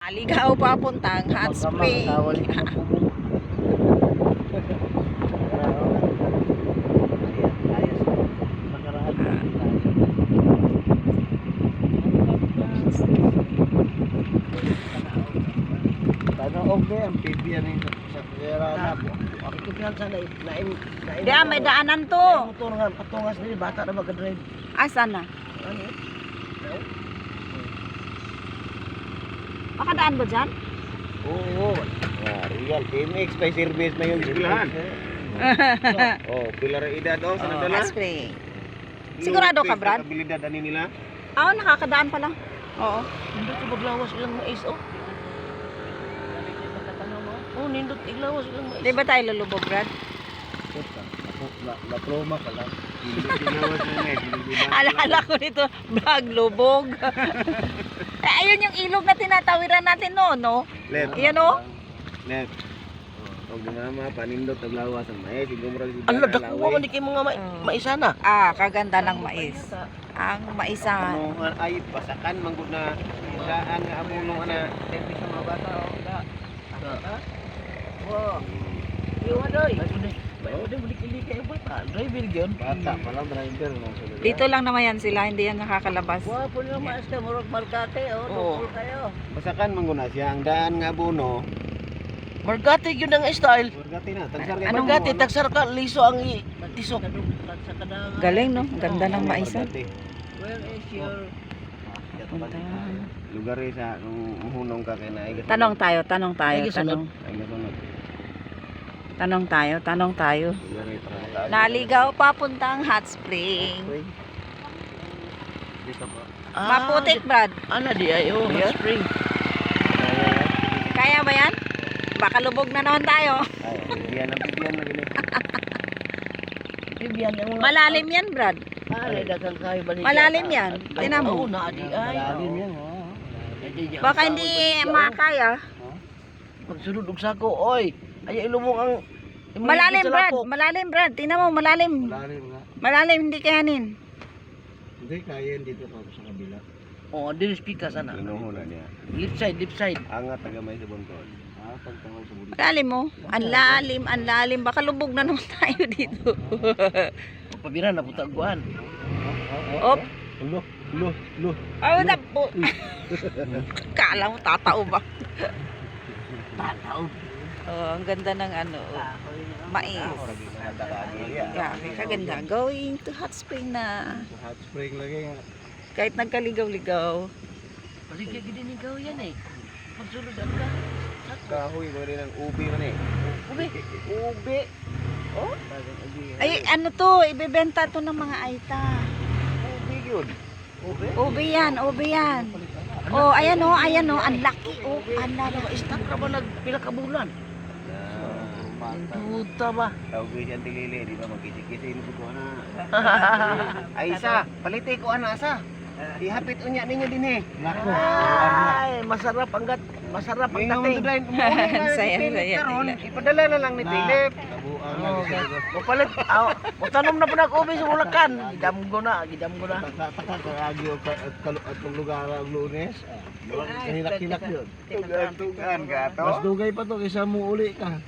Aligaw papuntang hot spring. Di may daanan to. Motor nga, patungas nila, bata na mag-drive. Asan na? Ano? Makadaan ba dyan? Oo. Real TMX by service na yung eskwelahan. Oh, pilar edad sa nadala. Hot spring. Sigurado ka, Brad? Habilidad ani nila. Oo, nakakadaan pala. Oo. Nindot ko maglawas ilang mais, oh. Oh, nindot iglawas ilang mais. Di ba tayo lulubog, Brad? Laploma ka lang. Ginawas na nga. Alala ko nito, bag lubog. Ayun yung ilog na tinatawiran natin noon, no? Left. Yan, oh. Left. Huwag na nga panindot taglawas ang mais. Ano, dakuha man di kayo mga maisa na. Kaganda ng mais. Ang maisan. Ano ay pasakan manggod na isaan nga amulong ana. Tepi sa mga bata o da. Wow. Iwan doy. Bayo din balikili kayo boy pa. Driver gyud. Bata pa lang driver mo. Dito lang naman yan sila, hindi yan nakakalabas. Wow, puno mas ka murag markate, oh. Tungkol kayo. Pasakan manggod na siya ang daan nga buno. Margate yun ang style. Burgati na, tagsar kay Margate, tagsar ka, liso ang tisok. Galing, no? Ganda ng maisan. Where is your... Lugar sa kung mahunong ka kay naay. Tanong tayo. Ay, Tanong Ay gasunod. Tanong tayo. Lugar para. Naligaw papuntang hot spring. Dito ba? Maputik, Brad. Ano di ay, oh, hot spring. Kaya ba yan? Baka lubog na naman tayo. Ay, bibiyan na gini. Bibyan yung... Malalim yan, Brad. Ay, dagang kayo balik. Malalim yan. Tinan mo. Oo, naadi ay. Malalim yan, Baka hindi makaya. Pagsunod og sako, oy. Ay ilumong ang... Malalim, Brad. Malalim, Brad. Tingnan mo, malalim. Malalim nga. Malalim, hindi kayanin. Hindi kaya dito pa sa kabila. Oh, dili speaker sana. Inuhula niya. Left side. Angat taga may sa bungkol. Pagtawag sa bundok. Malalim mo. Ang lalim. Baka lubog na naman tayo dito. Pabira na puta guan. Op. Lo. Oh, po. Kala mo tatao ba? Tataw. Oh, ang ganda ng ano, mais. Grabe, kaganda. Going to hot spring na. Hot spring lagi nga. Kahit nagkaligaw-ligaw. Paligya gid ni gaw yan eh. Pagsunod ang ka. Kahoy ko rin ang ubi man eh. Ube. Oh? Ay, ano to, ibebenta to ng mga aita. Ubi yun. Ube yan. Oh, ayan oh, ang laki oh. Ang laki. Start ka ba nagpila ka bulan? Puta ba? Tawag ko siya tigili, di ba magkisi-kisi ko na. Ay isa, paliti ko ana asa. Ihapit unya ninyo din eh. Ay, masarap ang dating. Saya. Ipadala na lang ni Philip. Mapalit, tanom na po na ube sa Bulacan. Gidam ko na. Taka kaagi at lugar ang Lunes. Hilak-hilak yun. Tugan ka to. Mas dugay pa to kaysa mo uli ka.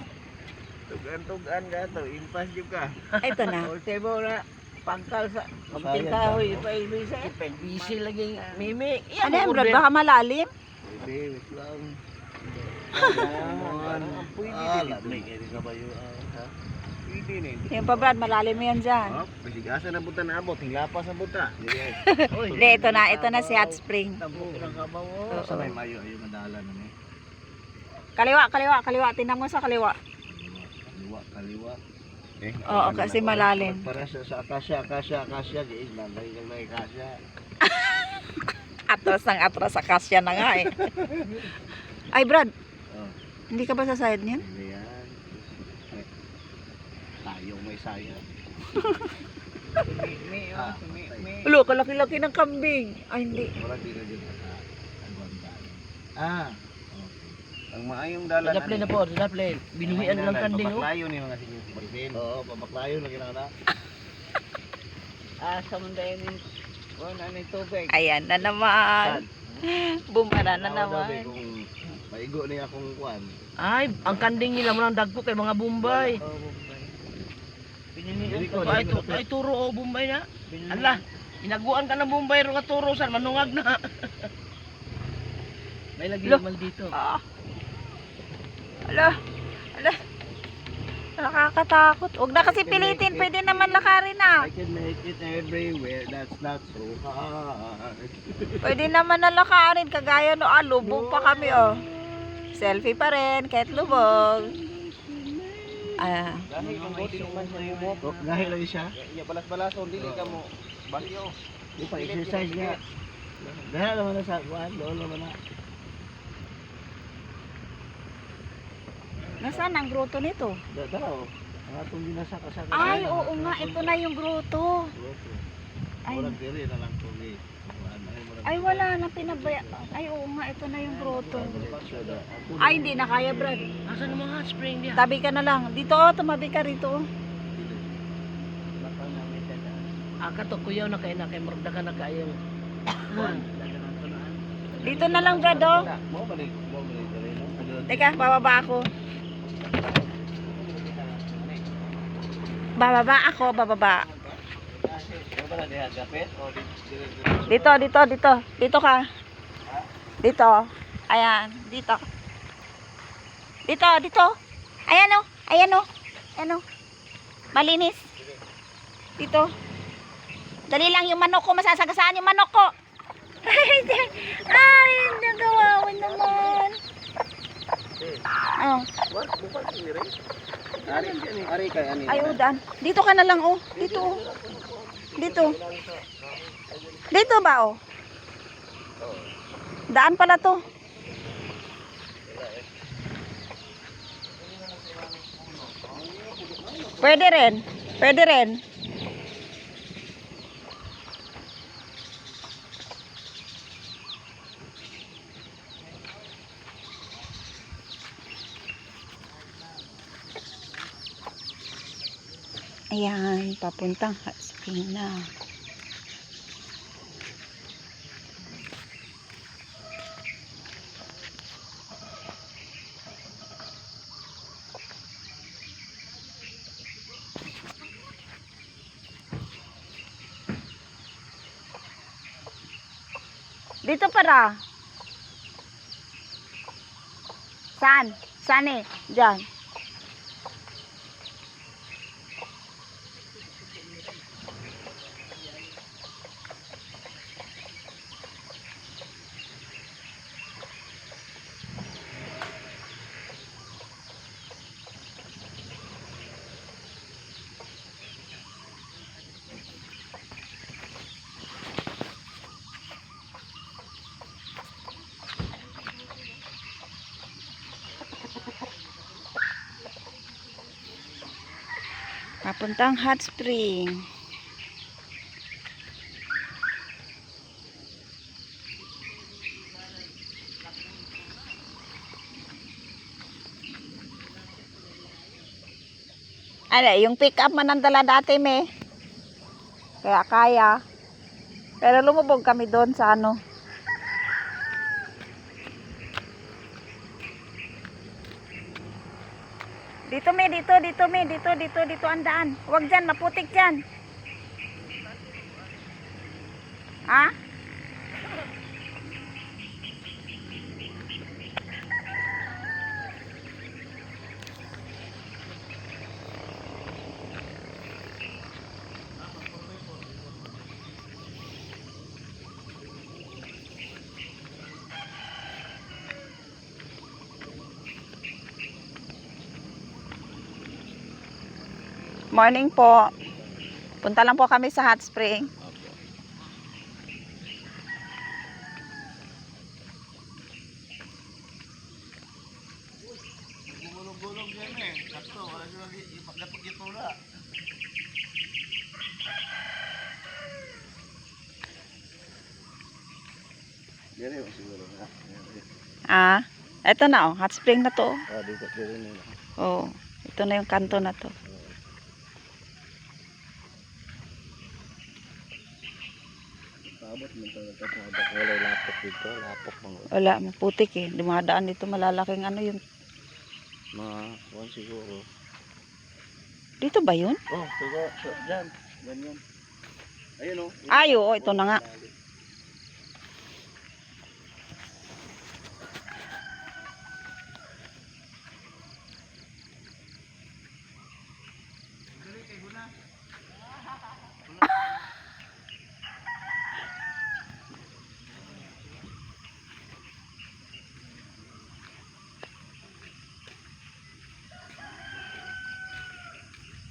Tugan ka to. Impas juga. Ito na. Ultimo na pangkal sa kamuting kahoy. Busy lagi mimi. Ano yan, Brad? Baka malalim? Pwede, wait lang. Pwede na yun. Yung pa, Brad, malalim yan dyan. Pasigasa na buta na abot. Hilapa sa buta. Hindi, ito na si hot spring. Sa may mayo yung madala na eh. Kaliwa. Tingnan mo sa kaliwa. Kaliwa. Oo, kasi malalim. Para sa akasya. Lagay akasya. Atras sa kasya na nga eh. Ay, Brad, hindi ka ba sa side niyan? Hindi yan. Tayo may sayang. Ulo, kalaki-laki ng kambing. Ay, hindi. Wala dito dito sa Agwandan. Ang maayong dalan. Daplay na po, daplay. Binuhian lang kanding oh. Pabaklayo ni mga sinyo. Oo, pabaklayo lagi na kana. Sa mundayan ni tubig. Ayan na naman. Bumara na naman. Maigo niya akong kuan. Ay, ang kanding nila mo nang dagko kay mga Bombay. Ay turo o Bombay na. Ala, inaguan ka ng Bombay ro nga turo san manungag na. May lagi mal dito. Ala. Nakakatakot. Huwag na kasi pilitin. Pwede naman lakarin na. I can make it everywhere. That's not so hard. Pwede naman na lakarin. Kagaya no, lubog pa kami, oh. Selfie pa rin, kahit lubog. Gahil lagi siya. Ya balas-balason dili ka mo. Bahyo. Di pa exercise niya. Gahil naman na sa kuan, doon naman na. Nasaan ang grotto nito? Daw. Ang atong ginasaka sa Ay, oo nga. Ito na yung grotto. Ay. Walang diri na lang tuloy. Ay, wala na pinabaya. Ay, oo nga. Ito na yung grotto. Ay, hindi na kaya, Brad. Asan ang mga hot spring diya? Tabi ka na lang. Dito, oh. Tumabi ka rito, oh. Kato kuyaw na kay murda ka na kayong. Dito na lang, Brad, oh. Mo balik diri no. Teka, bababa ako. Bababa. Dito ka. Dito. Ayan, dito. Dito. Ayan oh. Malinis. Dito. Dali lang yung manok ko, masasagasaan yung manok ko. Ay, nagawawan naman. Oh. Ari kay ani. Ay, daan. Dito ka na lang, oh. Dito, oh. Dito ba, oh? Daan pala to. Pwede rin. Ayan, papuntang hot spring na. Dito para. Saan? Saan eh? Diyan. Papuntang hot spring. Ala, yung pick up man ang dala dati me. Kaya kaya. Pero lumubog kami doon sa ano. Dito ang daan. Huwag dyan, maputik dyan. Ha? Morning po. Punta lang po kami sa hot spring. Gulong-gulong yan eh. Sakto, wala nyo lagi ipagdapag ito na. Dere mo siguro na. Ah, ito na oh, hot spring na to. Dito na. Oh, ito na yung kanto na to. Wala lapok dito, lapok mga Wala, maputik eh. Dumadaan dito malalaking ano yun. kuwan siguro. Dito ba yun? Oh, siguro, dyan, ganyan. Ayun oh. Ay, oo, ito na nga.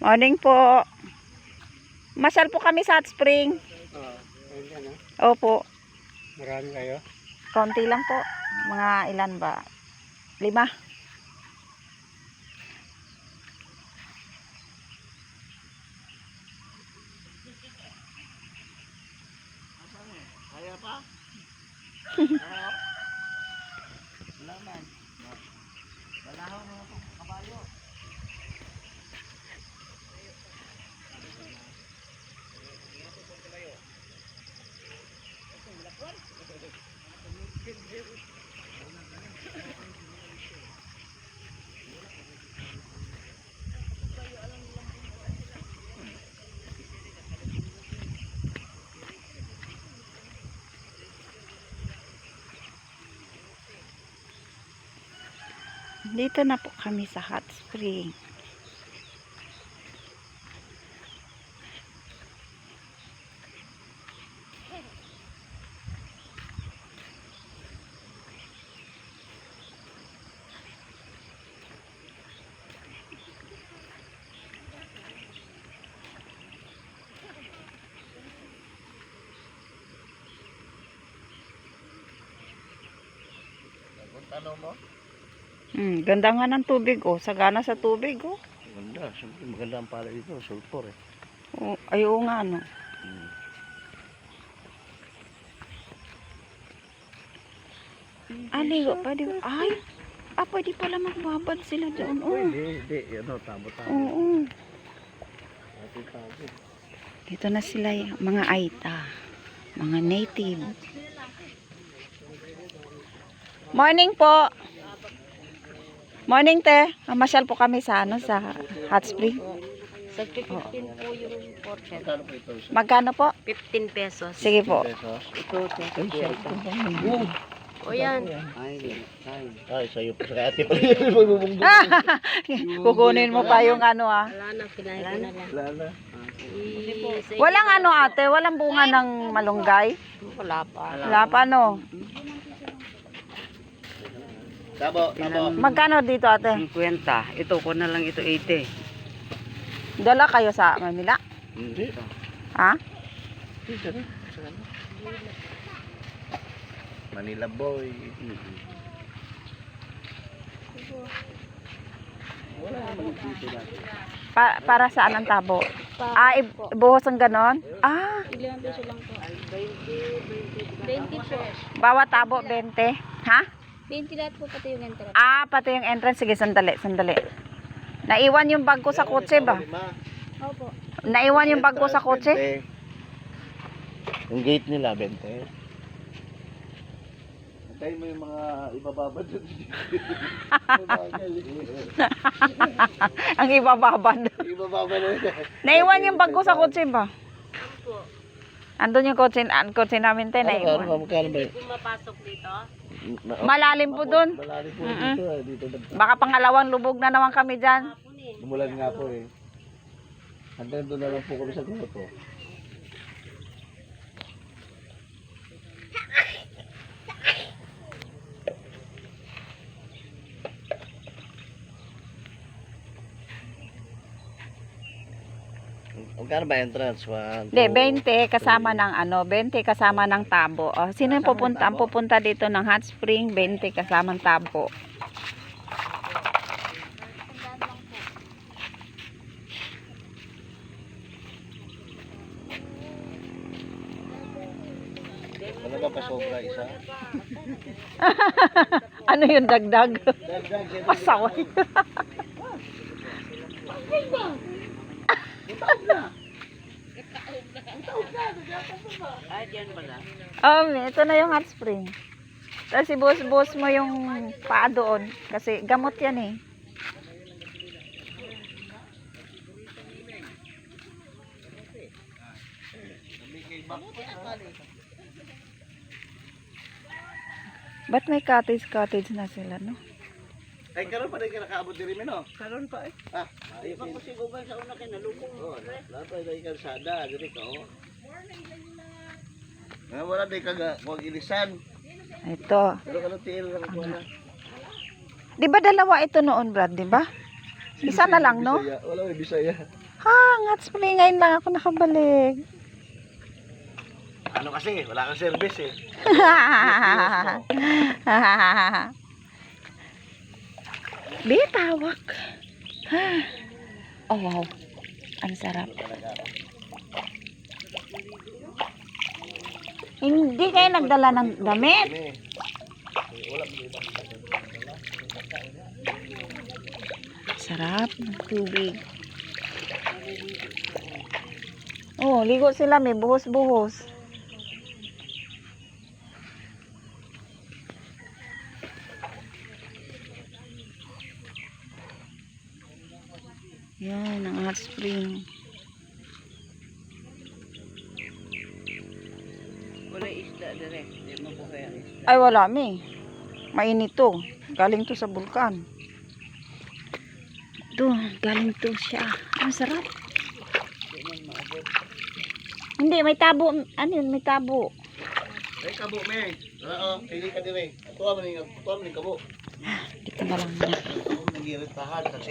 Morning po. Masal po kami sa hot spring. Opo. Marami kayo? Konti lang po. Mga ilan ba? 5. Kaya pa? Laman. Balahaw mo itong kabayo. Dito na po kami sa hot spring. Ano mo? Ganda nga ng tubig oh. Sagana sa tubig oh. Maganda, siyempre maganda ang pala dito, sulfur eh. Oh, ay oo nga no. Aligo, pwede. Ay, pwede pala magbabad sila dyan. Oh. Hindi, ano, tabo-tabo. Oo. Tabo-tabo. Dito na sila mga Aita. Mga native. Morning po. Morning te. Mamasyal po kami sa sa hot spring. Sa 15 po yung portion. Magkano po ito? Magkano po? 15 pesos. Sige po. Pesos? Ito, 20 pesos. O yan. Ay, sa'yo po. Sa kaya ate pa rin. Magbubunggo. Kukunin mo pa yung ano ah. Wala na, kinain ko na lang. Lala. Walang ano ate, walang bunga ng malunggay. Wala pa. Wala pa no. Tabo, tabo. Magkano dito ate? 50. Ito ko na lang ito 80. Dala kayo sa Manila? Hindi. Ha? Dito rin. Manila boy. Wala naman dito na. Para saan ang tabo? Ibuhos ang ganon? Ah, Ilang peso lang po? 20 po. bawat tabo 20. Ha? 20 lahat po pati yung entrance. Pati yung entrance. Sige, sandali. Naiwan yung bag ko sa kotse ba? Opo. Naiwan yung bag ko sa kotse? Yung gate nila, 20. Antayin mo yung mga ibababad doon. Ang ibababad. Ibababad na yun. Naiwan yung bag ko sa kotse ba? Andun yung kotse namin tayo, naiwan. Magkano ba yun? Pumapasok dito? Malalim po dun. Malalim po dito. Dito Baka pangalawang lubog na naman kami dyan. Umulan nga po eh. Hanggang doon na lang po kami sa grotto. Magkano ba entrance? 1, Hindi, 20 kasama ng 20 kasama ng tabo. Sino yung pupunta? Ang pupunta dito ng hot spring, 20 kasama ng tabo. Ano ba pa sobra isa? Ano yung dagdag? Dagdag, Pasaway. Ah, dyan pala. Ito na yung hot spring. Tapos ibus-bus mo yung paa doon. Kasi gamot yan eh. Ba't may cottage na sila, no? Ay, karon pa rin ka nakaabot diri mi no. Karon pa eh. Ah, Di ba ko siguban sa una kay nalubong. oh, lahat ay dai kalsada diri ka oh. Nga wala day kaga kuag ilisan. Ito. Pero kano tiil lang ko na. Di ba dalawa ito noon, Brad? Di ba? Isa na lang, no? Bisaya. Wala may Bisaya. Ha, hot spring. Ngayon lang ako nakabalik. Ano kasi, wala kang service eh. Bitawak. Oh, wow. Ang sarap. Hindi kayo nagdala ng damit. Sarap ng tubig. Oh, ligo sila. May buhos-buhos. Yan, ang hot spring. Wala isda direct. Di mabuhay ang isda. Ay, wala, mi. Mainit to. Galing to sa bulkan. Ito, galing to siya. Ang sarap. Hindi, may tabo. Ano yun, may tabo. Ay kabo me. Oo, pili ka dire. Tuwa man ni kabo. Dito na lang na. Nagiritahan kasi